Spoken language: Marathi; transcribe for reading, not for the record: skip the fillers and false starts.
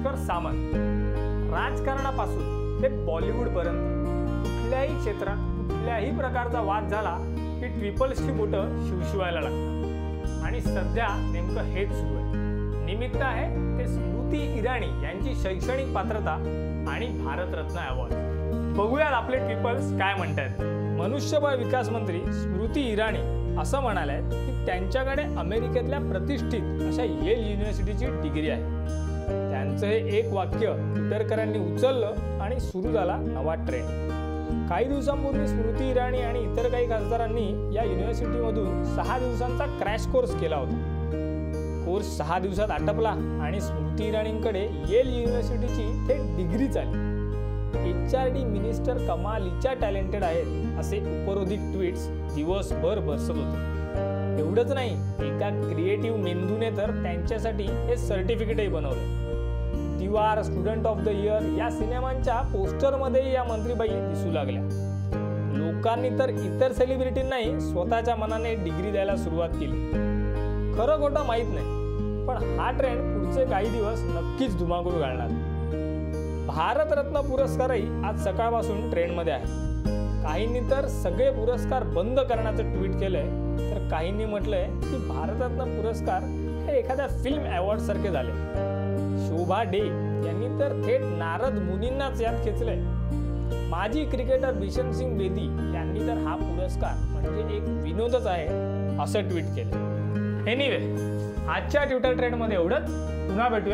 अनुष्कर सामंत राजकारणापासून ते बॉलिवूड पर्यंत कुठल्याही क्षेत्रात कुठल्याही प्रकारचा वाद झाला की ट्रिपल्सची बोटं शिवशिवायला लागतात आणि सध्या नेमकं हेच सुरू आहे। निमित्त आहे ते स्मृती इराणी यांची शैक्षणिक पात्रता आणि भारतरत्न अवॉर्ड। बघूयात आपले ट्रिपल्स काय म्हणतात। मनुष्यबळ विकास मंत्री स्मृती इराणी असं म्हणाले की त्यांच्याकडे अमेरिकेतल्या प्रतिष्ठित अशा येल युनिव्हर्सिटीची डिग्री आहे। त्यांचं हे एक वाक्य ट्विटरकरांनी उचललं आणि सुरू झाला नवा ट्रेंड। काही दिवसांपूर्वी स्मृती इराणी आणि इतर काही खासदारांनी या युनिव्हर्सिटीमधून 6 दिवसांचा क्रॅश कोर्स केला होता। कोर्स 6 दिवसात आटपला आणि स्मृती इराणींकडे येल युनिव्हर्सिटीची थेट डिग्रीच आली। HRD मिनिस्टर कमालीच्या टॅलेंटेड आहेत असे उपरोधिक ट्विट्स दिवसभर बरसत होते। एवढंच नाही, एका क्रिएटिव्ह मेंदूने तर त्यांच्यासाठी हे सर्टिफिकेटही बनवलं। दीवार, स्टुडंट ऑफ द इयर या सिनेमांच्या पोस्टरमध्ये या मंत्रीबाई दिसू लागल्या। लोकांनी तर इतर सेलिब्रिटींनाही स्वतःच्या मनाने डिग्री द्यायला सुरुवात केली। खरं खोटं माहीत नाही, पण हा ट्रेंड पुढचे काही दिवस नक्कीच धुमाकूळ घालणार। भारतरत्न पुरस्कारही आज सकाळपासून ट्रेंडमध्ये आहे। काहींनी तर सगळे पुरस्कार बंद करण्याचं ट्विट केलंय, तर काहींनी म्हटलंय की भारतरत्न पुरस्कार हे एखाद्या फिल्म अवॉर्ड सारखे झाले। शोभा डे यांनी तर थेट नारद मुनींनाच यात खेचलंय। माजी क्रिकेटर बिशन सिंग बेदी यांनी तर हा पुरस्कार म्हणजे एक विनोदच आहे असं ट्विट केलं। एनिवे, आजच्या ट्विटर ट्रेंडमध्ये एवढंच। पुन्हा भेटूया।